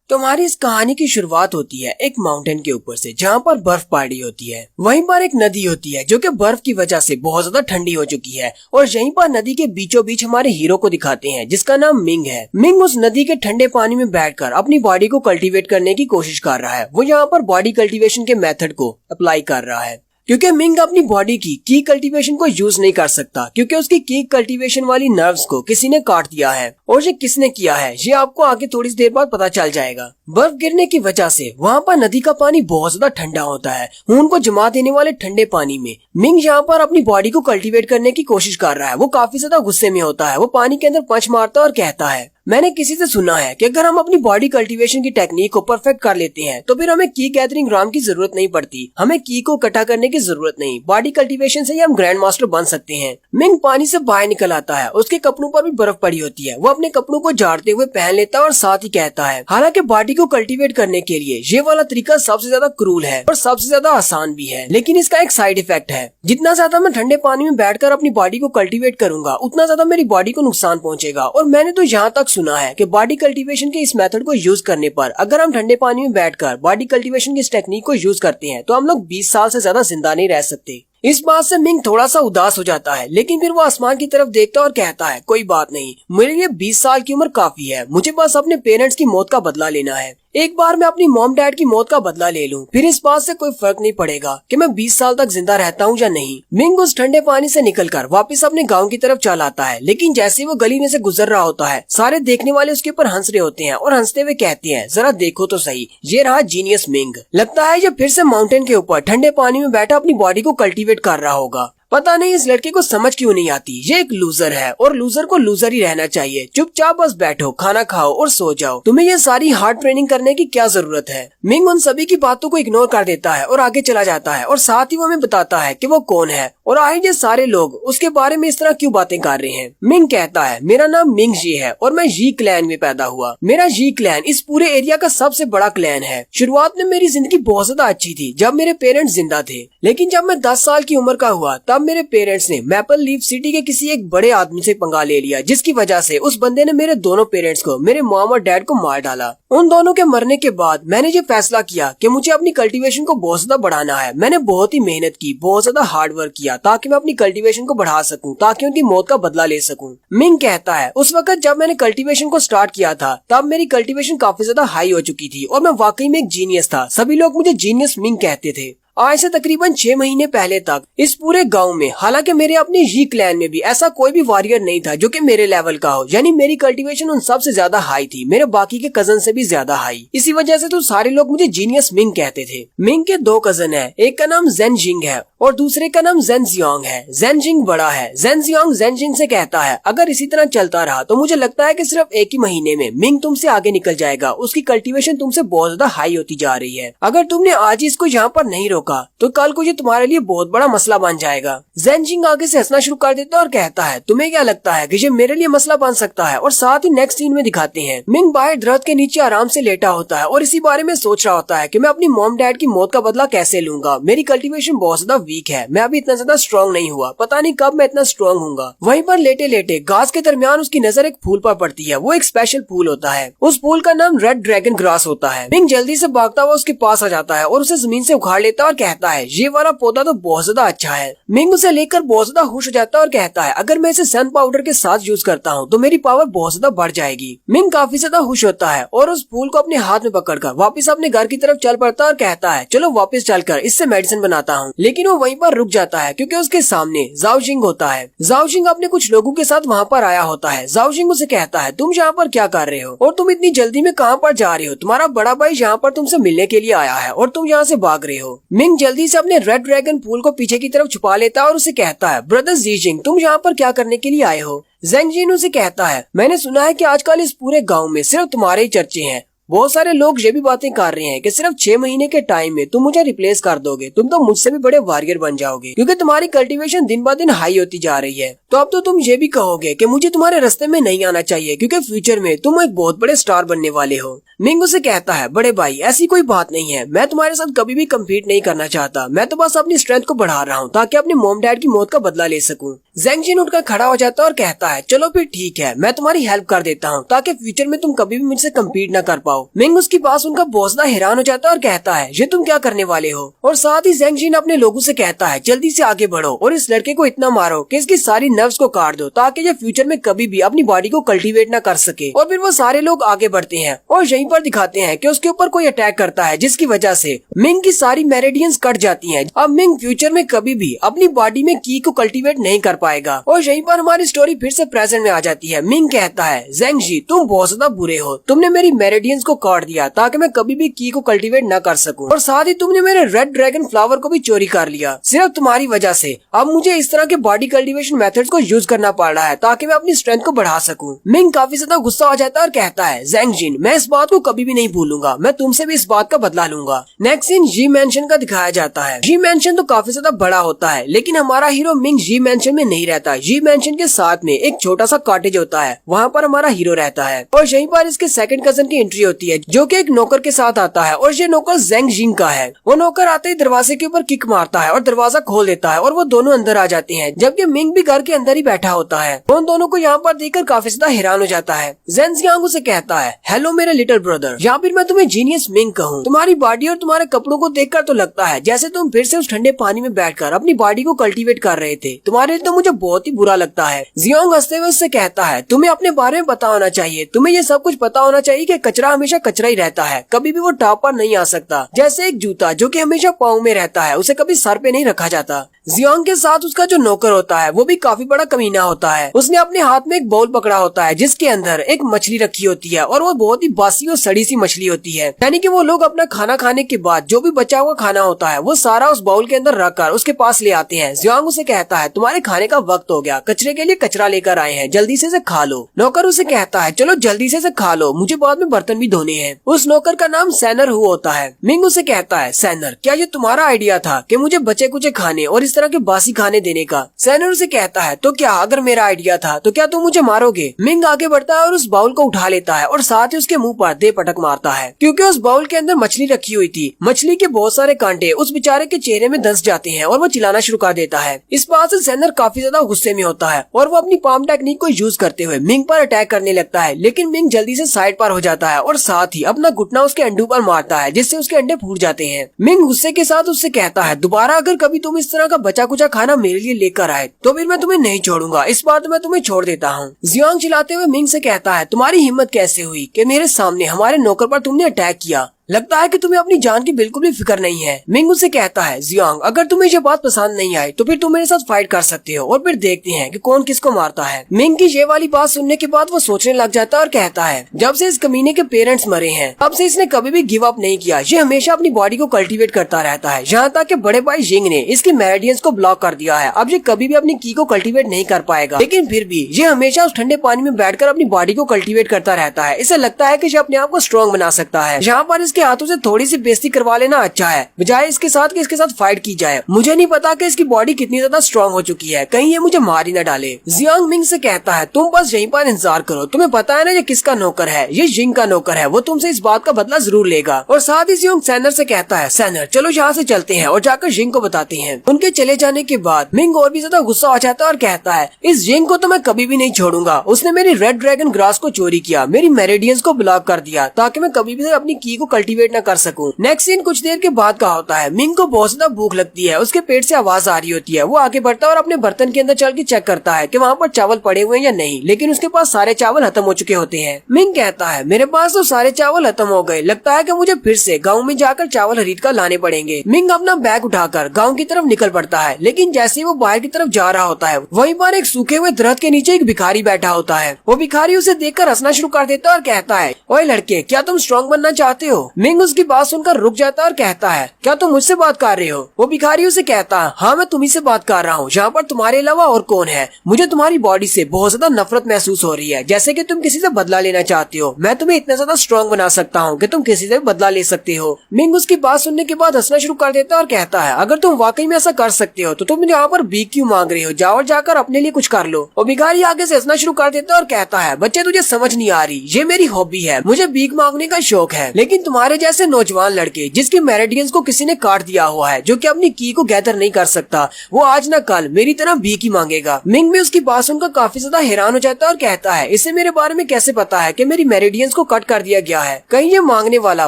तो हमारी इस कहानी की शुरुआत होती है एक माउंटेन के ऊपर से, जहाँ पर बर्फ पड़ी होती है। वहीं पर एक नदी होती है जो कि बर्फ की वजह से बहुत ज्यादा ठंडी हो चुकी है, और यहीं पर नदी के बीचों बीच हमारे हीरो को दिखाते हैं जिसका नाम मिंग है। मिंग उस नदी के ठंडे पानी में बैठकर अपनी बॉडी को कल्टीवेट करने की कोशिश कर रहा है। वो यहाँ पर बॉडी कल्टीवेशन के मेथड को अप्लाई कर रहा है, क्योंकि मिंग अपनी बॉडी की कल्टीवेशन को यूज नहीं कर सकता, क्योंकि उसकी की कल्टीवेशन वाली नर्व्स को किसी ने काट दिया है। और ये किसने किया है ये आपको आगे थोड़ी देर बाद पता चल जाएगा। बर्फ गिरने की वजह से वहाँ पर नदी का पानी बहुत ज्यादा ठंडा होता है। खून को जमा देने वाले ठंडे पानी में मिंग यहाँ पर अपनी बॉडी को कल्टीवेट करने की कोशिश कर रहा है। वो काफी ज्यादा गुस्से में होता है। वो पानी के अंदर पंच मारता है और कहता है, मैंने किसी से सुना है कि अगर हम अपनी बॉडी कल्टीवेशन की टेक्निक को परफेक्ट कर लेते हैं तो फिर हमें की गैदरिंग राम की जरूरत नहीं पड़ती, हमें की को इकट्ठा करने की जरूरत नहीं। बॉडी कल्टीवेशन से ही हम ग्रैंड मास्टर बन सकते हैं। मिंग पानी से बाहर निकल आता है। उसके कपड़ों पर भी बर्फ पड़ी होती है। वो अपने कपड़ों को झाड़ते हुए पहन लेता है और साथ ही कहता है, हालांकि बॉडी को कल्टीवेट करने के लिए ये वाला तरीका सबसे ज्यादा क्रूल है और सबसे ज्यादा आसान भी है, लेकिन इसका एक साइड इफेक्ट है। जितना ज्यादा मैं ठंडे पानी में बैठकर अपनी बॉडी को कल्टीवेट करूंगा उतना ज्यादा मेरी बॉडी को नुकसान पहुंचेगा। और मैंने तो यहाँ तक सुना है कि बॉडी कल्टीवेशन के इस मेथड को यूज करने पर अगर हम ठंडे पानी में बैठकर बॉडी कल्टीवेशन की इस टेक्निक को यूज करते हैं तो हम लोग 20 साल से ज्यादा जिंदा नहीं रह सकते। इस बात से मिंग थोड़ा सा उदास हो जाता है, लेकिन फिर वो आसमान की तरफ देखता है और कहता है, कोई बात नहीं, मेरे लिए 20 साल की उम्र काफी है। मुझे बस अपने पेरेंट्स की मौत का बदला लेना है। एक बार मैं अपनी मॉम डैड की मौत का बदला ले लूं, फिर इस बात से कोई फर्क नहीं पड़ेगा कि मैं 20 साल तक जिंदा रहता हूं या नहीं। मिंग उस ठंडे पानी से निकलकर वापस अपने गांव की तरफ चल आता है, लेकिन जैसे वो गली में से गुजर रहा होता है सारे देखने वाले उसके ऊपर हंस रहे होते हैं और हंसते हुए कहते हैं, जरा देखो तो सही, ये रहा जीनियस मिंग। लगता है ये फिर से माउंटेन के ऊपर ठंडे पानी में बैठा अपनी बॉडी को कल्टीवेट कर रहा होगा। पता नहीं इस लड़के को समझ क्यों नहीं आती। ये एक लूजर है और लूजर को लूजर ही रहना चाहिए। चुपचाप बस बैठो, खाना खाओ और सो जाओ। तुम्हें ये सारी हार्ड ट्रेनिंग करने की क्या जरूरत है। मिंग उन सभी की बातों को इग्नोर कर देता है और आगे चला जाता है, और साथ ही वो हमें बताता है कि वो कौन है और आखिर ये सारे लोग उसके बारे में इस तरह क्यों बातें कर रहे हैं। मिंग कहता है, मेरा नाम मिंग जी है और मैं जी क्लैन में पैदा हुआ। मेरा जी क्लैन इस पूरे एरिया का सबसे बड़ा क्लैन है। शुरुआत में मेरी जिंदगी बहुत ज्यादा अच्छी थी जब मेरे पेरेंट्स जिंदा थे, लेकिन जब मैं 10 साल की उम्र का हुआ तब मेरे पेरेंट्स ने मैपल लीफ सिटी के किसी एक बड़े आदमी से पंगा ले लिया, जिसकी वजह से उस बंदे ने मेरे दोनों पेरेंट्स को, मेरे मॉम और डैड को मार डाला। उन दोनों के मरने के बाद मैंने ये फैसला किया कि मुझे अपनी कल्टीवेशन को बहुत ज्यादा बढ़ाना है। मैंने बहुत ही मेहनत की, बहुत ज्यादा हार्ड वर्क किया ताकि मैं अपनी कल्टीवेशन को बढ़ा सकूं, ताकि उनकी मौत का बदला ले सकूं। मिंग कहता है, उस वक्त जब मैंने कल्टीवेशन को स्टार्ट किया था तब मेरी कल्टीवेशन काफी ज्यादा हाई हो चुकी थी और मैं वाकई में एक जीनियस था। सभी लोग मुझे जीनियस मिंग कहते थे। आज से तकरीबन 6 महीने पहले तक इस पूरे गांव में, हालांकि मेरे अपने जी क्लैन में भी ऐसा कोई भी वॉरियर नहीं था जो कि मेरे लेवल का हो, यानी मेरी कल्टीवेशन उन सबसे ज्यादा हाई थी, मेरे बाकी के कजन से भी ज्यादा हाई। इसी वजह से तो सारे लोग मुझे जीनियस मिंग कहते थे। मिंग के 2 कजन है, एक का नाम जेन जिंग है और दूसरे का नाम जेन जियांग है। जेन जिंग बड़ा है। जेन जियांग जेन जिंग से कहता है, अगर इसी तरह चलता रहा तो मुझे लगता है कि सिर्फ एक ही महीने में मिंग तुमसे आगे निकल जाएगा। उसकी कल्टीवेशन तुमसे बहुत ज्यादा हाई होती जा रही है। अगर तुमने आज इसको यहाँ पर नहीं रोका तो कल को ये तुम्हारे लिए बहुत बड़ा मसला बन जाएगा। जेन जिंग आगे से हंसना शुरू कर देता है और कहता है, तुम्हें क्या लगता है कि ये मेरे लिए मसला बन सकता है। और साथ ही नेक्स्ट सीन में दिखाते हैं मिंग बाहर दरख्त के नीचे आराम से लेटा होता है और इसी बारे में सोच रहा होता है कि मैं अपनी मॉम डैड की मौत का बदला कैसे लूंगा। मेरी कल्टीवेशन बहुत ज्यादा वीक है, मैं अभी इतना ज्यादा स्ट्रॉन्ग नहीं हुआ, पता नहीं कब मैं इतना स्ट्रॉन्ग हूँगा। वहीं पर लेटे लेटे घास के दरमियान उसकी नजर एक फूल पर पड़ती है। वो एक स्पेशल फूल होता है। उस फूल का नाम रेड ड्रैगन ग्रास होता है। मिंग जल्दी से भागता हुआ उसके पास आ जाता है और उसे जमीन से उखाड़ लेता है और कहता है, ये वाला पौधा तो बहुत ज्यादा अच्छा है। मिंग उसे लेकर बहुत ज्यादा खुश हो जाता है और कहता है, अगर मैं इसे सन पाउडर के साथ यूज करता हूँ तो मेरी पावर बहुत ज्यादा बढ़ जाएगी। मिंग काफी ज्यादा खुश होता है और उस फूल को अपने हाथ में पकड़कर वापस अपने घर की तरफ चल पड़ता है और कहता है, चलो वापस चलकर इससे मेडिसिन बनाता हूँ। लेकिन वो वहीं पर रुक जाता है क्योंकि उसके सामने जाओ जिंग होता है। जाओ जिंग अपने कुछ लोगों के साथ वहाँ पर आया होता है। जाओ जिंग उसे कहता है, तुम यहाँ पर क्या कर रहे हो और तुम इतनी जल्दी में कहाँ पर जा रहे हो। तुम्हारा बड़ा भाई यहाँ पर तुमसे मिलने के लिए आया है और तुम यहाँ से भाग रहे हो। मिंग जल्दी से अपने रेड ड्रैगन फूल को पीछे की तरफ छुपा लेता है और उसे कहता है, ब्रदर जी जिंग, तुम यहाँ पर क्या करने के लिए आए हो। जेंग जिन उसे कहता है, मैंने सुना है कि आजकल इस पूरे गांव में सिर्फ तुम्हारे ही चर्चे हैं। बहुत सारे लोग ये भी बातें कर रहे हैं कि सिर्फ 6 महीने के टाइम में तुम मुझे रिप्लेस कर दोगे। तुम तो मुझसे भी बड़े वॉरियर बन जाओगे क्योंकि तुम्हारी कल्टीवेशन दिन ब दिन हाई होती जा रही है। तो अब तो तुम ये भी कहोगे कि मुझे तुम्हारे रास्ते में नहीं आना चाहिए क्योंकि फ्यूचर में तुम एक बहुत बड़े स्टार बनने वाले हो। मिंग उसे कहता है, बड़े भाई ऐसी कोई बात नहीं है, मैं तुम्हारे साथ कभी भी कम्पीट नहीं करना चाहता। मैं तो बस अपनी स्ट्रेंथ को बढ़ा रहा हूँ ताकि अपने मॉम डैड की मौत का बदला ले सकूँ। जेंग जिन उठकर खड़ा हो जाता है और कहता है, चलो फिर ठीक है, मैं तुम्हारी हेल्प कर देता हूँ ताकि फ्यूचर में तुम कभी भी मुझसे कम्पीट न कर पाओ। आओ। मिंग उसकी बात सुनकर बहुत ज्यादा हैरान हो जाता है और कहता है ये तुम क्या करने वाले हो। और साथ ही ज़ेंग जिन अपने लोगों से कहता है जल्दी से आगे बढ़ो और इस लड़के को इतना मारो कि इसकी सारी नर्व्स को काट दो ताकि ये फ्यूचर में कभी भी अपनी बॉडी को कल्टीवेट न कर सके। और फिर वो सारे लोग आगे बढ़ते हैं और यहीं पर दिखाते हैं कि उसके ऊपर कोई अटैक करता है जिसकी वजह से मिंग की सारी मेरिडियंस कट जाती हैं। अब मिंग फ्यूचर में कभी भी अपनी बॉडी में की को कल्टीवेट नहीं कर पाएगा। और यहीं पर हमारी स्टोरी फिर से प्रेजेंट में आ जाती है। मिंग कहता है ज़ेंग जी तुम बहुत ज्यादा बुरे हो, तुमने मेरी मेरिडियंस को काट दिया ताकि मैं कभी भी की को कल्टीवेट न कर सकूं और साथ ही तुमने मेरे रेड ड्रैगन फ्लावर को भी चोरी कर लिया। सिर्फ तुम्हारी वजह से अब मुझे इस तरह के बॉडी कल्टीवेशन मेथड्स को यूज करना पड़ रहा है ताकि मैं अपनी स्ट्रेंथ को बढ़ा सकूं। मिंग काफी ज्यादा गुस्सा हो जाता है और कहता है ज़ेंग जिन मैं इस बात को कभी भी नहीं भूलूंगा, मैं तुमसे भी इस बात का बदला लूंगा। नेक्स्ट सीन जी मैंशन का दिखाया जाता है। जी मैंशन तो काफी ज्यादा बड़ा होता है लेकिन हमारा हीरो मिंग जी मैंशन में नहीं रहता। जी मैंशन के साथ में एक छोटा सा कॉटेज होता है, वहाँ पर हमारा हीरो रहता है और यहीं पर इसके सेकंड कजन की एंट्री होती है जो कि एक नौकर के साथ आता है और ये नौकर ज़ेंग जिन का है। वो नौकर आते ही दरवाजे के ऊपर किक मारता है और दरवाजा खोल देता है और वो दोनों अंदर आ जाते हैं जबकि मिंग भी घर के अंदर ही बैठा होता है। उन दोनों को यहाँ पर देखकर काफी ज्यादा हैरान हो जाता है। ज़ेंग जियांग उसे कहता है हेलो मेरे लिटिल ब्रदर, या फिर मैं तुम्हें जीनियस मिंग कहूँ। तुम्हारी बॉडी और तुम्हारे कपड़ों को देखकर तो लगता है जैसे तुम फिर से उस ठंडे पानी में बैठकर अपनी बॉडी को कल्टीवेट कर रहे थे। तुम्हारे लिए तो मुझे बहुत ही बुरा लगता है। जियांग हंसते हुए उससे कहता है तुम्हें अपने बारे में पता होना चाहिए, तुम्हें ये सब कुछ पता होना चाहिए कि कचरा हमेशा कचरा ही रहता है, कभी भी वो टॉप पर नहीं आ सकता। जैसे एक जूता जो कि हमेशा पाँव में रहता है उसे कभी सर पे नहीं रखा जाता। जियांग के साथ उसका जो नौकर होता है वो भी काफी बड़ा कमीना होता है। उसने अपने हाथ में एक बाउल पकड़ा होता है जिसके अंदर एक मछली रखी होती है और वो बहुत ही बासी और सड़ी सी मछली होती है। यानी कि वो लोग अपना खाना खाने के बाद जो भी बचा हुआ खाना होता है वो सारा उस बाउल के अंदर रखकर उसके पास ले आते हैं। जियांग उसे कहता है तुम्हारे खाने का वक्त हो गया, कचरे के लिए कचरा लेकर आए हैं, जल्दी से इसे खा लो। नौकर उसे कहता है चलो जल्दी से इसे खा लो, मुझे बाद में बर्तन भी धोने हैं। उस नौकर का नाम सैनर हु होता है। मिंग उसे कहता है सैनर क्या ये तुम्हारा आइडिया था कि मुझे बचे कुचे खाने और इस तरह के बासी खाने देने का? सैनर उसे कहता है तो क्या अगर मेरा आइडिया था तो क्या तुम मुझे मारोगे? मिंग आगे बढ़ता है और उस बाउल को उठा लेता है और साथ ही उसके मुंह पर दे पटक मारता है क्योंकि उस बाउल के अंदर मछली रखी हुई थी। मछली के बहुत सारे कांटे उस बेचारे के चेहरे में धंस जाते हैं और वो चिल्लाना शुरू कर देता है। इस बात से सैनर काफी ज्यादा गुस्से में होता है और वो अपनी पाम टेक्निक को यूज करते हुए मिंग पर अटैक करने लगता है लेकिन मिंग जल्दी से साइड पर हो जाता है और साथ ही अपना घुटना उसके अंडों पर मारता है जिससे उसके अंडे फूट जाते हैं। मिंग गुस्से के साथ उससे कहता है दोबारा अगर कभी तुम इस तरह का बचा कुचा खाना मेरे लिए लेकर आए तो फिर मैं तुम्हें नहीं छोड़ूंगा, इस बार तो मैं तुम्हें छोड़ देता हूँ। जियांग चिल्लाते हुए मिंग से कहता है तुम्हारी हिम्मत कैसे हुई कि मेरे सामने हमारे नौकर पर तुमने अटैक किया? लगता है कि तुम्हें अपनी जान की बिल्कुल भी फिक्र नहीं है। मिंग उसे कहता है जियांग अगर तुम्हें ये बात पसंद नहीं आई तो फिर तुम मेरे साथ फाइट कर सकते हो और फिर देखते हैं कि कौन किसको मारता है। मिंग की ये वाली बात सुनने के बाद वो सोचने लग जाता है और कहता है जब से इस कमीने के पेरेंट्स मरे हैं तब से इसने कभी भी गिव अप नहीं किया। ये हमेशा अपनी बॉडी को कल्टीवेट करता रहता है, यहाँ तक कि बड़े भाई जिंग ने इसकी मेरिडियंस को ब्लॉक कर दिया है। अब ये कभी भी अपनी की को कल्टीवेट नहीं कर पाएगा लेकिन फिर भी ये हमेशा उस ठंडे पानी में बैठकर अपनी बॉडी को कल्टीवेट करता रहता है। इसे लगता है कि ये अपने आप को स्ट्रॉन्ग बना सकता है। यहाँ पर इसके हाथों से थोड़ी सी बेइज्जती करवा लेना अच्छा है बजाय इसके साथ फाइट की जाए। मुझे नहीं पता कि इसकी बॉडी कितनी ज्यादा स्ट्रॉन्ग हो चुकी है, कहीं ये मुझे मार ही न डाले। जियांग मिंग से कहता है तुम बस यहीं पर इंतजार करो, तुम्हें पता है ना ये किसका नौकर है? ये जिंग का नौकर है, वो तुमसे इस बात का बदला जरूर लेगा। और साथ ही जियांग सैनर से कहता है सैनर चलो यहाँ से चलते हैं और जाकर जिंग को बताते हैं। उनके चले जाने के बाद मिंग और भी ज्यादा गुस्सा हो जाता है और कहता है इस जिंग को तो मैं कभी भी नहीं छोड़ूंगा, उसने मेरी रेड ड्रैगन ग्रास को चोरी किया, मेरी मेरिडियंस को ब्लॉक कर दिया ताकि मैं कभी भी अपनी की को कल्टीवेट न कर सकूं। नेक्स्ट सीन कुछ देर के बाद का होता है। मिंग को बहुत ज्यादा भूख लगती है, उसके पेट से आवाज आ रही होती है। वो आगे बढ़ता है और अपने बर्तन के अंदर चल के चेक करता है कि वहाँ पर चावल पड़े हुए हैं या नहीं, लेकिन उसके पास सारे चावल खत्म हो चुके होते हैं। मिंग कहता है मेरे पास तो सारे चावल खत्म हो गए, लगता है कि मुझे फिर से गाँव में जाकर चावल खरीद कर लाने पड़ेंगे। मिंग अपना बैग उठाकर गाँव की तरफ निकल पड़ता है लेकिन जैसे ही वो बाहर की तरफ जा रहा होता है वहीं पर एक सूखे हुए दरख्त के नीचे एक भिखारी बैठा होता है। वो भिखारी उसे देखकर हंसना शुरू कर देता है और कहता है ओए लड़के क्या तुम स्ट्रॉन्ग बनना चाहते हो? मिंग उसकी बात सुनकर रुक जाता है और कहता है क्या तुम मुझसे बात कर रहे हो? वो भिखारी उसे कहता है हाँ मैं तुम्ही से बात कर रहा हूँ, यहाँ पर तुम्हारे अलावा और कौन है? मुझे तुम्हारी बॉडी से बहुत ज्यादा नफरत महसूस हो रही है, जैसे कि तुम किसी से बदला लेना चाहते हो। मैं तुम्हें इतना ज्यादा स्ट्रॉन्ग बना सकता हूँ कि तुम किसी से बदला ले सकते हो। मिंग उसकी बात सुनने के बाद हंसना शुरू कर देता है और कहता है अगर तुम वाकई में ऐसा कर सकते हो तो तुम यहाँ पर भीख क्यों मांग रहे हो? जाओ और जाकर अपने लिए कुछ कर लो। और भिखारी आगे से हंसना शुरू कर देता है और कहता है बच्चे तुझे समझ नहीं आ रही, ये मेरी हॉबी है, मुझे भीख मांगने का शौक है, लेकिन तुम्हारे तुम्हारे जैसे नौजवान लड़के जिसके मेरिडियंस को किसी ने काट दिया हुआ है, जो कि अपनी की को गैदर नहीं कर सकता, वो आज न कल मेरी तरह भीख ही मांगेगा। मिंग भी उसकी बात सुनकर काफी ज्यादा हैरान हो जाता है और कहता है, इसे मेरे बारे में कैसे पता है कि मेरी मेरिडियंस को कट कर दिया गया है? कहीं ये मांगने वाला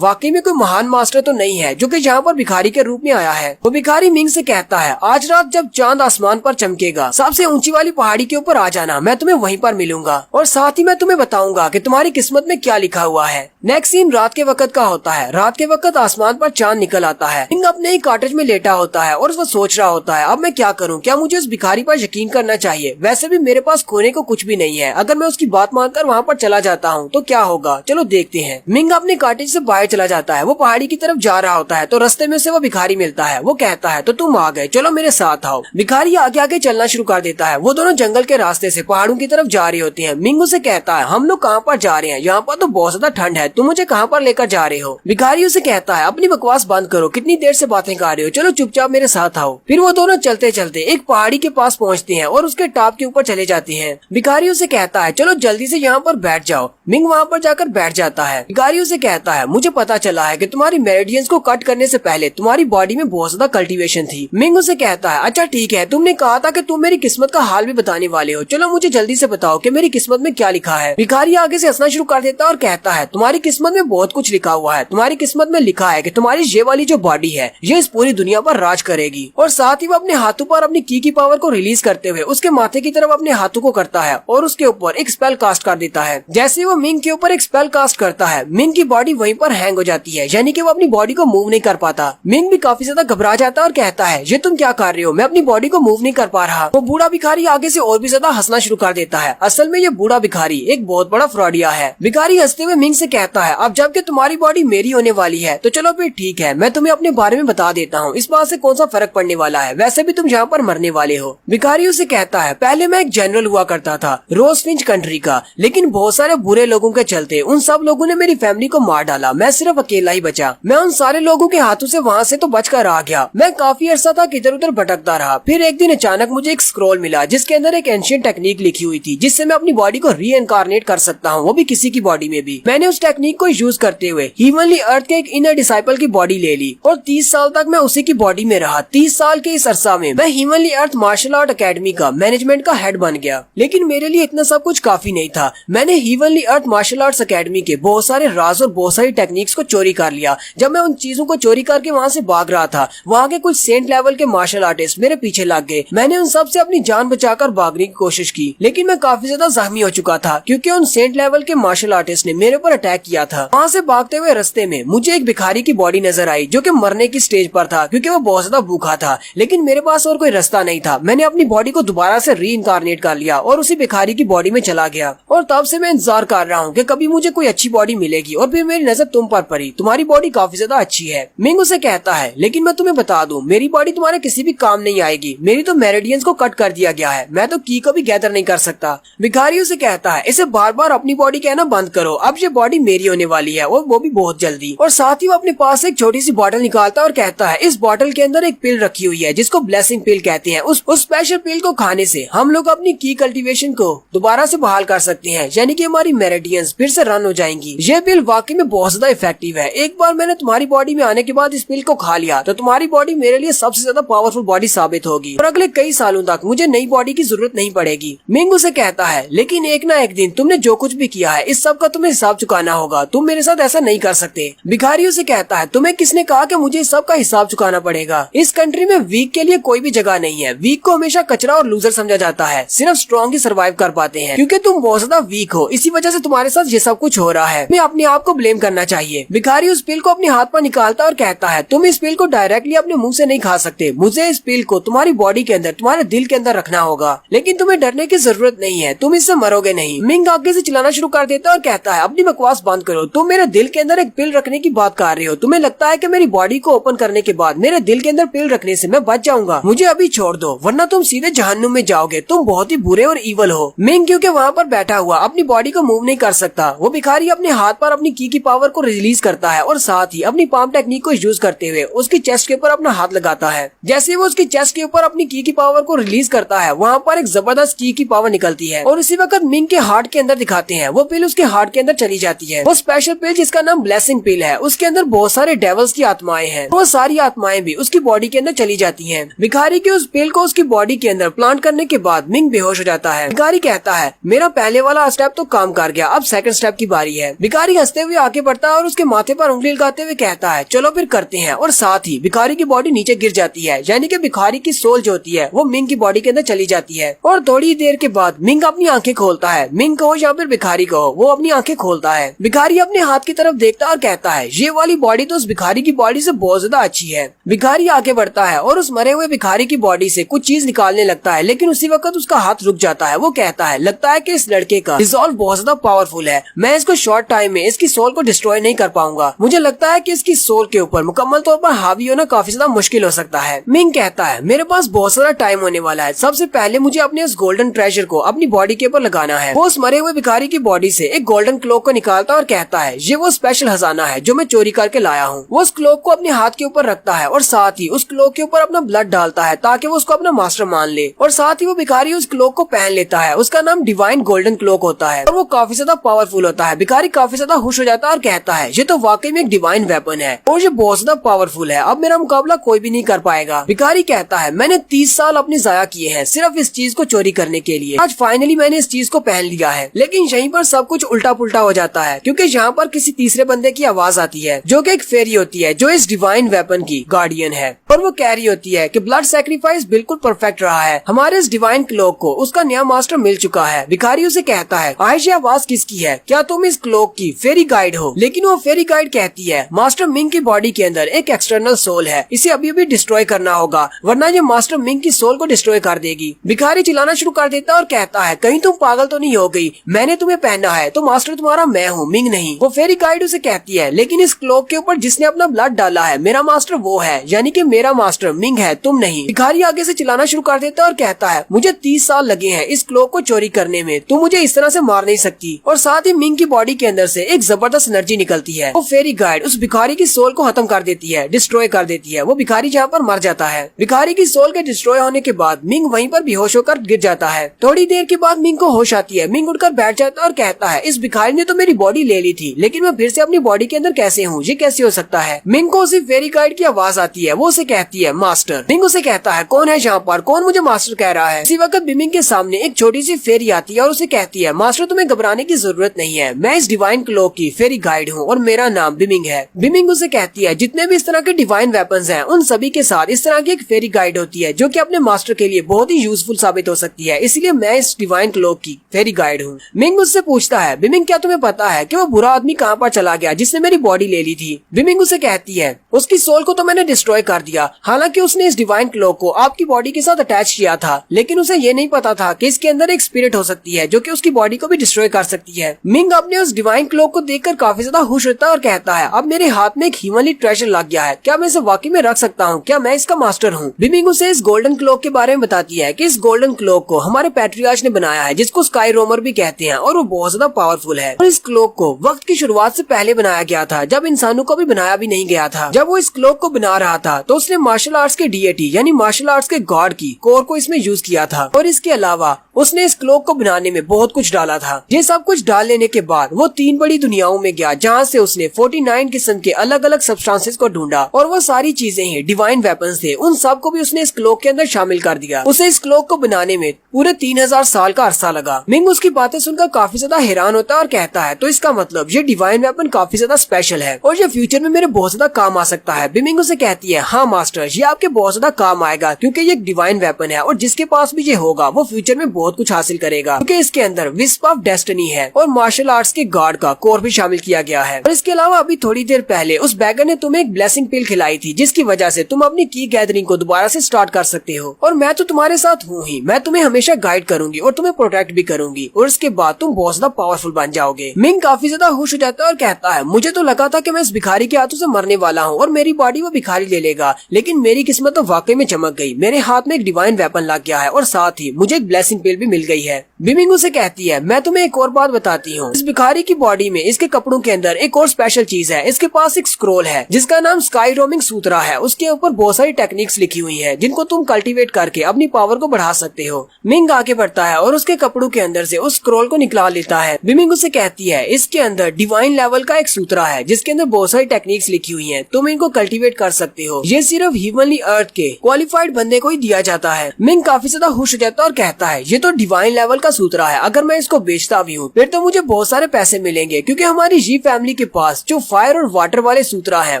वाकई में कोई महान मास्टर तो नहीं है जो कि यहाँ पर भिखारी के रूप में आया है। वो भिखारी मिंग से कहता है, आज रात जब चांद आसमान पर चमकेगा, सबसे ऊंची वाली पहाड़ी के ऊपर आ जाना, मैं तुम्हें वहीं पर मिलूंगा और साथ ही मैं तुम्हें बताऊंगा कि तुम्हारी किस्मत में क्या लिखा हुआ है। नेक्स्ट सीन रात के वक्त का होता है। रात के वक्त आसमान पर चांद निकल आता है। मिंग अपने ही कॉटेज में लेटा होता है और वो सोच रहा होता है, अब मैं क्या करूँ? क्या मुझे उस भिखारी पर यकीन करना चाहिए? वैसे भी मेरे पास खोने को कुछ भी नहीं है। अगर मैं उसकी बात मानकर वहाँ पर चला जाता हूँ तो क्या होगा? चलो देखते हैं। मिंग अपने कॉटेज से बाहर चला जाता है। वो पहाड़ी की तरफ जा रहा होता है तो रास्ते में उसे वो भिखारी मिलता है। वो कहता है, तो तुम आ गए, चलो मेरे साथ आओ। भिखारी आगे आगे चलना शुरू कर देता है। वो दोनों जंगल के रास्ते से पहाड़ों की तरफ जा रहे होते हैं। मिंग उसे कहता है, हम लोग कहाँ पर जा रहे हैं? यहाँ पर तो बहुत ज्यादा ठंड है, तुम मुझे कहाँ पर लेकर जा रहे हो? भिखारी उसे कहता है, अपनी बकवास बंद करो, कितनी देर से बातें कर रहे हो, चलो चुपचाप मेरे साथ आओ। फिर वो दोनों चलते चलते एक पहाड़ी के पास पहुँचते हैं और उसके टॉप के ऊपर चले जाते हैं। भिखारी उसे कहता है, चलो जल्दी से यहाँ पर बैठ जाओ। मिंग वहाँ पर जाकर बैठ जाता है। भिखारी उसे कहता है, मुझे पता चला है कि तुम्हारी मेरिडियंस को कट करने से पहले तुम्हारी बॉडी में बहुत ज्यादा कल्टीवेशन थी। मिंग उसे कहता है, अच्छा ठीक है, तुमने कहा था कि तुम मेरी किस्मत का हाल भी बताने वाले हो, चलो मुझे जल्दी से बताओ कि मेरी किस्मत में क्या लिखा है। भिखारी आगे से हंसना शुरू कर देता है और कहता है, तुम्हारी किस्मत में बहुत कुछ लिखा हुआ है। तुम्हारी किस्मत में लिखा है कि तुम्हारी ये वाली जो बॉडी है ये इस पूरी दुनिया पर राज करेगी। और साथ ही वो अपने हाथों पर अपनी की पावर को रिलीज करते हुए उसके माथे की तरफ अपने हाथों को करता है और उसके ऊपर एक स्पेल कास्ट कर देता है। जैसे वो मिंग के ऊपर एक स्पेल कास्ट करता है, मिंग की बॉडी वहीं पर हैंग हो जाती है, यानी कि वो अपनी बॉडी को मूव नहीं कर पाता। मिंग भी काफी ज्यादा घबरा जाता है और कहता है, ये तुम क्या कर रहे हो? मैं अपनी बॉडी को मूव नहीं कर पा रहा। वो बूढ़ा भिखारी आगे से और भी ज्यादा हंसना शुरू कर देता है। असल में ये बूढ़ा भिखारी एक बहुत बड़ा फ्रॉडिया है। भिखारी हंसते हुए मिंग से कहता है, अब जबकि तुम्हारी बॉडी मेरी होने वाली है तो चलो फिर ठीक है, मैं तुम्हें अपने बारे में बता देता हूँ, इस बात से कौन सा फर्क पड़ने वाला है, वैसे भी तुम यहाँ पर मरने वाले हो। भिखारी उसे कहता है, पहले मैं एक जनरल हुआ करता था रोजफिंच कंट्री का, लेकिन बहुत सारे बुरे लोगों के चलते उन सब लोगों ने मेरी फैमिली को मार डाला। मैं सिर्फ अकेला ही बचा। मैं उन सारे लोगों के हाथों से वहाँ से तो बचकर आ गया। मैं काफी अरसा तक इधर उधर भटकता रहा। फिर एक दिन अचानक मुझे एक स्क्रॉल मिला जिसके अंदर एक एंशिएंट टेक्निक लिखी हुई थी जिससे मैं अपनी बॉडी को रीइंकारनेट कर सकता हूँ, वो भी किसी की बॉडी में भी। मैंने उस टेक्निक को यूज करते हुए हीवनली अर्थ के एक इनर डिसाइपल की बॉडी ले ली और 30 साल तक मैं उसी की बॉडी में रहा। 30 साल के इस अरसा में मैं हीवनली अर्थ मार्शल आर्ट अकेडमी का मैनेजमेंट का हेड बन गया। लेकिन मेरे लिए इतना सब कुछ काफी नहीं था। मैंने हीवनली अर्थ मार्शल आर्ट्स अकेडमी के बहुत सारे राज और बहुत सारी टेक्निक्स को चोरी कर लिया। जब मैं उन चीजों को चोरी करके वहाँ से भाग रहा था, वहाँ के कुछ सेंट लेवल के मार्शल आर्टिस्ट मेरे पीछे लग गए। मैंने उन सब से अपनी जान बचाकर भागने की कोशिश की, लेकिन मैं काफी ज्यादा जख्मी हो चुका था क्योंकि उन सेंट लेवल के मार्शल आर्टिस्ट ने मेरे ऊपर अटैक किया था। वहाँ से भागते हुए रास्ते में मुझे एक भिखारी की बॉडी नजर आई जो कि मरने की स्टेज पर था क्योंकि वो बहुत ज्यादा भूखा था, लेकिन मेरे पास और कोई रास्ता नहीं था। मैंने अपनी बॉडी को दोबारा से रीइंकारनेट कर लिया और उसी भिखारी की बॉडी में चला गया और तब से मैं इंतजार कर रहा हूँ कि कभी मुझे कोई अच्छी बॉडी मिलेगी। और फिर मेरी नजर तुम पर पड़ी, तुम्हारी बॉडी काफी ज्यादा अच्छी है। मिंग उसे कहता है, लेकिन मैं तुम्हें बता दूं, मेरी बॉडी तुम्हारे किसी भी काम नहीं आएगी। मेरी तो मेरिडियंस को कट कर दिया गया है, मैं तो की को भी गैदर नहीं कर सकता। भिखारी उसे कहता है, इसे बार बार अपनी बॉडी कहना बंद करो, अब ये बॉडी मेरी होने वाली है और वो भी बहुत जल्दी। और साथ ही वो अपने पास एक छोटी सी बॉटल निकालता है और कहता है, इस बॉटल के अंदर एक पिल रखी हुई है जिसको ब्लेसिंग पिल कहते हैं। उस स्पेशल पिल को खाने से हम लोग अपनी की कल्टीवेशन को दोबारा से बहाल कर सकते हैं, यानी कि हमारी मेरिडियंस फिर से रन हो जाएंगी। ये पिल वाकई में बहुत ज्यादा इफेक्टिव है। एक बार मैंने तुम्हारी बॉडी में आने के बाद इस पिल को खा लिया तो तुम्हारी बॉडी मेरे लिए सबसे ज्यादा पावरफुल बॉडी साबित होगी और अगले कई सालों तक मुझे नई बॉडी की जरूरत नहीं पड़ेगी। मिंग उसे कहता है, लेकिन एक ना एक दिन तुमने जो कुछ भी किया है इस सब का तुम्हें हिसाब चुकाना होगा, तुम मेरे साथ ऐसा नहीं कर सकते। भिखारी उसे कहता है, तुम्हें किसने कहा कि मुझे इस सब का हिसाब चुकाना पड़ेगा? इस कंट्री में वीक के लिए कोई भी जगह नहीं है। वीक को हमेशा कचरा और लूजर समझा जाता है। सिर्फ स्ट्रॉन्ग ही सर्वाइव कर पाते हैं क्योंकि तुम बहुत ज्यादा वीक हो, इसी वजह से तुम्हारे साथ ये सब कुछ हो रहा है। मैं अपने आप को ब्लेम करना चाहिए। भिखारी उस पिल को अपने हाथ पर निकालता और कहता है, तुम इस पिल को डायरेक्टली अपने मुंह से नहीं खा सकते। मुझे इस पिल को तुम्हारी बॉडी के अंदर, तुम्हारे दिल के अंदर रखना होगा, लेकिन तुम्हें डरने की जरूरत नहीं है, तुम इससे मरोगे नहीं। मिंग आगे से चिल्लाना शुरू कर देता है और कहता है, अपनी बकवास बंद करो, तुम मेरे दिल के अंदर एक पिल रखने की बात कर रहे हो। तुम्हें लगता है कि मेरी बॉडी को ओपन करने के बाद मेरे दिल के अंदर पिल रखने से मैं बच जाऊंगा? मुझे अभी छोड़ दो वरना तुम सीधे जहन्नुम में जाओगे। तुम बहुत ही बुरे और ईवल हो। मिंग क्योंकि वहाँ पर बैठा हुआ अपनी बॉडी को मूव नहीं कर सकता, वो भिखारी अपने हाथ पर अपनी की पावर को रिलीज करता है और साथ ही अपनी पाम टेक्निक को यूज करते हुए उसकी चेस्ट के ऊपर अपना हाथ लगाता है। जैसे वो उसकी चेस्ट के ऊपर अपनी की पावर को रिलीज करता है, वहाँ पर एक जबरदस्त की पावर निकलती है और उसी वक्त मिंग के हार्ट के अंदर दिखाते हैं। वो पिल उसके हार्ट के अंदर चली जाती है। वो स्पेशल पिल जिसका नाम ब्लेसिंग पिल है उसके अंदर बहुत सारे डेवल्स की आत्माएं हैं। वो सारी आत्माएं भी उसकी बॉडी के अंदर चली जाती हैं। भिखारी की उस पिल को उसकी बॉडी के अंदर प्लांट करने के बाद मिंग बेहोश हो जाता है। भिखारी कहता है मेरा पहले वाला स्टेप तो काम कर गया, अब सेकंड स्टेप की बारी है। भिखारी हंसते हुए आगे बढ़ता है और उसके माथे पर उंगली लगाते हुए कहता है चलो फिर करते हैं, और साथ ही भिखारी की बॉडी नीचे गिर जाती है। यानी कि भिखारी की सोल जो होती है वो मिंग की बॉडी के अंदर चली जाती है। और थोड़ी देर के बाद मिंग अपनी आंखें खोलता है। मिंग कहो या फिर भिखारी कहो, वो अपनी आंखें खोलता है। भिखारी अपने हाथ की तरफ देखता है और कहता है ये वाली बॉडी तो उस भिखारी की बॉडी से बहुत ज्यादा अच्छी है। भिखारी आगे बढ़ता है और उस मरे हुए भिखारी की बॉडी से कुछ चीज निकालने लगता है, लेकिन उसी वक्त उसका हाथ रुक जाता है। वो कहता है लगता है कि इस लड़के का रिजॉल्व बहुत ज्यादा पावरफुल है, मैं इसको शॉर्ट टाइम में इसकी सोल को डिस्ट्रॉय नहीं कर पाऊंगा। मुझे लगता है कि इसकी सोल के ऊपर मुकम्मल तौर पर हावी होना काफी ज्यादा मुश्किल हो सकता है। मिंग कहता है मेरे पास बहुत सारा टाइम होने वाला है, सबसे पहले मुझे अपने उस गोल्डन ट्रेजर को अपनी बॉडी के ऊपर लगाना है। वो उस मरे हुए भिखारी की बॉडी से एक गोल्डन क्लोक को निकालता और कहता है ये वो स्पेशल खजाना है जो मैं चोरी करके लाया हूँ। वो उस क्लोक को अपने हाथ के ऊपर रखता है और साथ ही उस क्लोक के ऊपर अपना ब्लड डालता है ताकि वो उसको अपना मास्टर मान ले। और साथ ही वो भिखारी उस क्लोक को पहन लेता है। उसका नाम डिवाइन गोल्डन क्लोक होता है और वो काफी ज्यादा पावरफुल होता है। भिखारी काफी ज्यादा खुश हो जाता है और कहता है ये तो वाकई में एक डिवाइन वेपन है और ये बहुत ज्यादा पावरफुल है, अब मेरा मुकाबला कोई भी नहीं कर पाएगा। भिखारी कहता है मैंने 30 साल अपने जाया किए हैं सिर्फ इस चीज को चोरी करने के लिए, आज फाइनली मैंने इस चीज को पहन लिया है। लेकिन यहीं पर सब कुछ उल्टा पुल्टा हो जाता है क्योंकि यहाँ पर किसी तीसरे बंदे की आवाज आती है जो कि एक फेरी होती है जो इस डिवाइन वेपन की गार्डियन है। और वो कह रही होती है कि ब्लड सैक्रिफाइस बिल्कुल परफेक्ट रहा है, हमारे इस डिवाइन क्लोक को उसका नया मास्टर मिल चुका है। भिखारी उसे कहता है आज ये आवाज किसकी है, क्या तुम इस क्लोक की फेरी गाइड हो? लेकिन वो फेरी गाइड कहती है मास्टर मिंग की बॉडी के अंदर एक एक्सटर्नल सोल है, इसे अभी अभी डिस्ट्रॉय करना होगा वरना ये मास्टर मिंग की सोल को डिस्ट्रॉय कर देगी। भिखारी चिल्लाना शुरू कर देता है और कहता है कहीं तुम पागल तो नहीं हो गई, मैंने तुम्हें पहना है तो मास्टर तुम्हारा मैं हूँ, मिंग नहीं। वो फेरी गाइड उसे कहती है लेकिन इस क्लोक के ऊपर जिसने अपना ब्लड डाला है मेरा मास्टर वो है, यानी कि मेरा मास्टर मिंग है, तुम नहीं। भिखारी आगे से चिल्लाना शुरू कर देता है और कहता है मुझे 30 साल लगे हैं इस क्लोक को चोरी करने में, तुम मुझे इस तरह से मार नहीं सकती। और साथ ही मिंग की बॉडी के अंदर से एक जबरदस्त एनर्जी निकलती है। वो फेरी गाइड उस भिखारी की सोल को खत्म कर देती है, डिस्ट्रॉय कर देती है। वो भिखारी जहाँ पर मर जाता है। भिखारी की सोल के डिस्ट्रॉय होने के बाद मिंग वहीं पर बेहोश होकर गिर जाता है। थोड़ी देर के बाद मिंग को होश आती है। मिंग उठकर बैठ जाता है और कहता है इस भिखारी ने तो मेरी बॉडी ले ली थी, लेकिन मैं फिर से अपनी बॉडी के अंदर कैसे हूँ, ये कैसे हो सकता है? मिंग को उसी फेरी गाइड की आवाज आती है। वो उसे कहती है मास्टर। मिंग उसे कहता है कौन है यहाँ पर, कौन मुझे मास्टर कह रहा है? इसी वक्त बिमिंग के सामने एक छोटी सी फेरी आती है और उसे कहती है मास्टर तुम्हें घबराने की जरूरत नहीं है, मैं इस डिवाइन क्लोक की फेरी गाइड हूँ और मेरा नाम बिमिंग है। बिमिंग उसे कहती है जितने भी इस तरह के डिवाइन वेपन्स हैं उन सभी के साथ इस तरह की एक फेरी गाइड होती है जो कि अपने मास्टर के लिए बहुत ही यूजफुल साबित हो सकती है, इसलिए मैं इस डिवाइन क्लोक की फेरी गाइड हूँ। मिंग उससे पूछता है बिमिंग क्या तुम्हें पता है कि वो बुरा आदमी कहाँ पर चला गया जिसने मेरी बॉडी ले ली थी? बिमिंग उसे कहती है उसकी सोल को तो मैंने डिस्ट्रॉय कर दिया, हालांकि उसने इस डिवाइन क्लोक को आपकी बॉडी के साथ अटैच किया था, लेकिन उसे ये नहीं पता था कि इसके अंदर एक स्पिरिट हो सकती है जो कि उसकी बॉडी को भी डिस्ट्रॉय कर सकती है। मिंग अपने उस डिवाइन क्लोक को देखकर काफी ज्यादा खुश होता है और कहता है अब मेरे हाथ में एक ह्यूमनली ट्रेजर लग गया है, क्या मैं इसे वाकई में रख सकता हूँ, क्या मैं इसका मास्टर हूँ? बिमिंग उसे इस गोल्डन क्लोक के बारे में बताती है कि इस गोल्डन क्लोक को हमारे पैट्रियार्च ने बनाया है जिसको स्काई रोमर भी कहते हैं और वो बहुत ज्यादा पावरफुल है। और इस क्लोक को वक्त की शुरुआत से पहले बनाया गया था जब इंसानों को भी बनाया भी नहीं गया था। जब वो इस क्लोक को बना रहा था तो उसने मार्शल आर्ट्स के डीएटी यानी मार्शल आर्ट्स के गॉड की कोर को इसमें यूज किया था और इसके अलावा उसने इस क्लोक को बनाने में बहुत कुछ डाला था। ये सब कुछ डाल लेने के बाद वो 3 बड़ी दुनियाओं में गया जहाँ से उसने 49 किस्म के अलग अलग सब्सटेंसेस को ढूंढा और वो सारी चीजें ही डिवाइन वेपन्स थे, उन सब को भी उसने इस क्लोक के अंदर शामिल कर दिया। उसे इस क्लोक को बनाने में पूरे 3000 साल का अरसा लगा। मिंग उसकी बातें सुनकर काफी ज्यादा हैरान होता है और कहता है तो इसका मतलब ये डिवाइन वेपन काफी ज्यादा स्पेशल है और ये फ्यूचर में मेरे बहुत ज्यादा काम आ सकता है। बिमिंग उसे कहती है हाँ मास्टर, ये आपके बहुत ज्यादा काम आएगा क्योंकि ये एक डिवाइन वेपन है और जिसके पास भी ये होगा वो फ्यूचर में बहुत कुछ हासिल करेगा क्योंकि इसके अंदर विस्प ऑफ डेस्टिनी है और मार्शल आर्ट्स के गॉड का कोर भी शामिल किया गया है। और इसके अलावा अभी थोड़ी देर पहले उस बैगर ने तुम्हें एक ब्लेसिंग पिल खिलाई थी जिसकी वजह से तुम अपनी की गैदरिंग को दोबारा से स्टार्ट कर सकते हो और मैं तो तुम्हारे साथ हूँ ही, मैं तुम्हें हमेशा गाइड करूंगी और तुम्हें प्रोटेक्ट भी करूंगी और इसके बाद तुम बहुत ज्यादा पावरफुल बन जाओगे। मिंग काफी ज्यादा खुश हो जाता है और कहता है मुझे तो लगा था कि मैं इस भिखारी के हाथों से मरने वाला हूँ और मेरी बॉडी वो भिखारी ले लेगा, लेकिन मेरी किस्मत तो वाकई में चमक गई। मेरे हाथ में एक डिवाइन वेपन लग गया है और साथ ही मुझे एक ब्लेसिंग पिल भी मिल गई है। बिमिंग उसे कहती है मैं तुम्हें एक और बात बताती हूँ, इस भिखारी की बॉडी में इसके कपड़ों के अंदर एक और स्पेशल चीज है। इसके पास एक स्क्रोल है जिसका नाम स्काई रोमिंग सूत्रा है। उसके ऊपर बहुत सारी टेक्निक्स लिखी हुई है जिनको तुम कल्टीवेट करके अपनी पावर को बढ़ा सकते हो। मिंग आगे बढ़ता है और उसके कपड़ों के अंदर से उस स्क्रोल को निकाल लेता है। बिमिंग उसे कहती है इसके अंदर डिवाइन लेवल का एक सूत्रा है जिसके अंदर बहुत सारी टेक्निक्स लिखी हुई है, तुम इनको कल्टीवेट कर सकते हो। ये सिर्फ ह्यूमनली अर्थ के क्वालिफाइड बंदे को ही दिया जाता है। मिंग काफी ज्यादा खुश हो जाता है और कहता है ये तो डिवाइन लेवल का सूत्रा है, अगर मैं इसको बेचता भी हूँ फिर तो मुझे बहुत सारे पैसे मिलेंगे, क्योंकि हमारी जी फैमिली के पास जो फायर और वाटर वाले सूत्रा है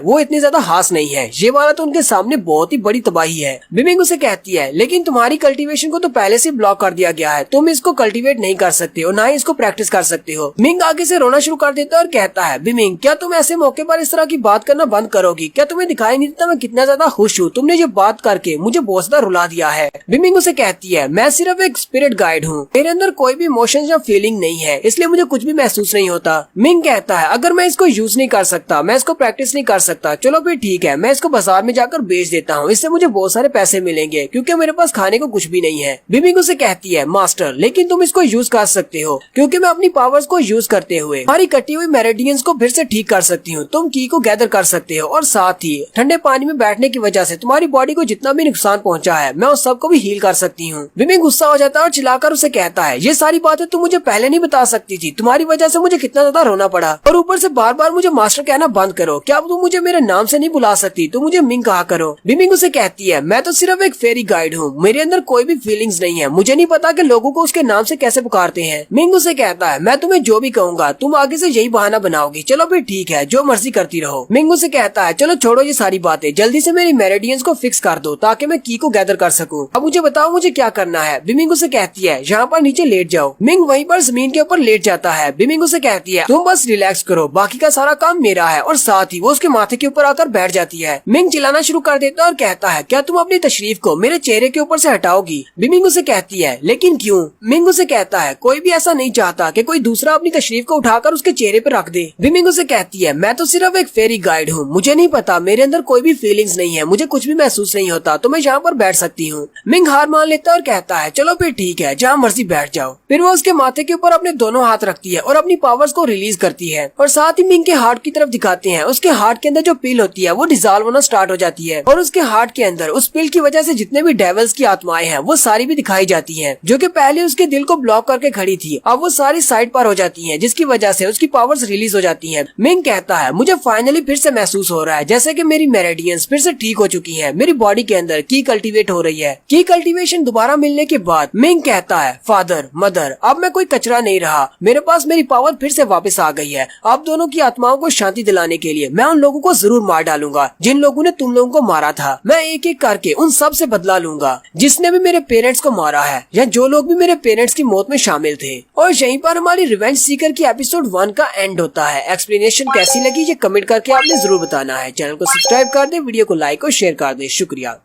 वो इतने ज्यादा खास नहीं है, ये वाला तो उनके सामने बहुत ही बड़ी तबाही है। बिमिंग उसे कहती है लेकिन तुम्हारी कल्टीवेशन को तो पहले से ब्लॉक कर दिया गया है, तुम इसको कल्टीवेट नहीं कर सकते हो, ना ही इसको प्रैक्टिस कर सकते हो। मिंग आगे से रोना शुरू कर देता है और कहता है बिमिंग क्या तुम ऐसे मौके पर इस तरह की बात करना बंद करोगी? क्या तुम्हें दिखाई नहीं देता मैं कितना ज्यादा खुश हूँ? तुमने ये बात करके मुझे बहुत ज्यादा रुला दिया है। बिमिंग उसे कहती है मैं सिर्फ एक स्पिरिट गाइड हूँ, मेरे अंदर कोई भी इमोशन या फीलिंग नहीं है, इसलिए मुझे कुछ भी महसूस नहीं होता। मिंग कहता है अगर मैं इसको यूज नहीं कर सकता, मैं इसको प्रैक्टिस नहीं कर सकता, चलो फिर ठीक है, मैं इसको बाजार में जाकर बेच देता हूँ, इससे मुझे बहुत सारे पैसे मिलेंगे क्योंकि मेरे पास खाने को कुछ भी नहीं है। बिमिंग उसे कहती है मास्टर लेकिन तुम इसको यूज कर सकते हो, क्योंकि मैं अपनी पावर्स को यूज करते हुए हमारी कटी हुई मेरिडियंस को फिर से ठीक कर सकती हूँ, तुम की को गैदर कर सकते हो और साथ ही ठंडे पानी में बैठने की वजह से तुम्हारी बॉडी को जितना भी नुकसान पहुँचा है मैं उस सबको भी हील कर सकती हूँ। बिमिंग गुस्सा हो जाता है और चिल्लाकर उसे कहता है ये सारी बातें तुम मुझे पहले नहीं बता सकती थी, तुम्हारी वजह से मुझे कितना ज्यादा रोना पड़ा, और ऊपर से बार बार मुझे मास्टर कहना बंद करो, क्या तुम मुझे मेरे नाम से नहीं बुला सकती, तुम मुझे मिंग कहा करो। बिमिंग उसे कहती है मैं तो सिर्फ एक फेरी गाइड हूँ, मेरे अंदर कोई भी फीलिंग्स नहीं है, मुझे नहीं पता कि लोगों को उसके नाम से कैसे पुकारते हैं। मिंग उसे कहता है मैं तुम्हें जो भी कहूंगा तुम आगे से यही बहाना बनाओगी, चलो फिर ठीक है जो मर्जी करती रहो। मिंग उसे कहता है चलो छोड़ो ये सारी बातें, जल्दी से मेरी मेरिडियंस को फिक्स कर दो ताकि मैं की को गैदर कर सकूं, अब मुझे बताओ मुझे क्या करना है। बिमिंग उसे कहती है यहाँ पर नीचे लेट जाओ। मिंग वहीं पर जमीन के ऊपर लेट जाता है। बिमिंग उसे कहती है तुम बस रिलैक्स करो, बाकी का सारा काम मेरा है, और साथ ही वो उसके माथे के ऊपर आकर बैठ जाती है। मिंग चिल्लाना शुरू कर देता है और कहता है क्या तुम अपनी तशरीफ को मेरे चेहरे के ऊपर से हटाओगी? बिमिंग उसे कहती है लेकिन क्यों? मिंग उसे कहता है कोई भी ऐसा नहीं चाहता कि कोई दूसरा अपनी तशरीफ को उठाकर उसके चेहरे पर रख दे। बिमिंग उसे कहती है मैं तो सिर्फ एक फेरी गाइड हूँ, मुझे नहीं पता, मेरे अंदर कोई भी फीलिंग्स नहीं है, मुझे कुछ भी महसूस नहीं होता, तो मैं यहाँ पर बैठ सकती हूँ। मिंग हार मान लेता है और कहता है चलो फिर ठीक है जहाँ मर्जी बैठ जाओ। फिर वो उसके माथे के ऊपर अपने दोनों हाथ रखती है और अपनी पावर्स को रिलीज करती है, और साथ ही मिंग के हार्ट की तरफ दिखाते हैं। उसके हार्ट के अंदर जो पिल होती है वो डिसॉल्व होना स्टार्ट हो जाती है, और उसके हार्ट के अंदर उस पिल की वजह से जितने भी डेविल्स की आत्माएं हैं वो सारी भी दिखाई जाती हैं, जो कि पहले उसके दिल को ब्लॉक करके खड़ी थी, अब वो सारी साइड पर हो जाती हैं, जिसकी वजह से उसकी पावर्स रिलीज हो जाती हैं। मिंग कहता है मुझे फाइनली फिर से महसूस हो रहा है जैसे कि मेरी मेरिडियंस फिर से ठीक हो चुकी हैं, मेरी बॉडी के अंदर की कल्टीवेट हो रही है। की कल्टीवेशन दोबारा मिलने के बाद मिंग कहता है फादर मदर अब मैं कोई कचरा नहीं रहा, मेरे पास मेरी पावर फिर से वापस आ गई है, अब दोनों की आत्माओं को शांति दिलाने के लिए मैं उन लोगों को जरूर मार डालूंगा जिन लोगों ने तुम लोगों को मारा था, मैं एक एक करके उन सब से बदला लूंगा जिसने भी मेरे पेरेंट्स को मारा है या जो लोग भी मेरे पेरेंट्स की मौत में शामिल थे। और यहीं पर हमारी रिवेंज सीकर की एपिसोड 1 का एंड होता है। एक्सप्लेनेशन कैसी लगी ये कमेंट करके आपने जरूर बताना है। चैनल को सब्सक्राइब कर दे, वीडियो को लाइक और शेयर कर दे। शुक्रिया।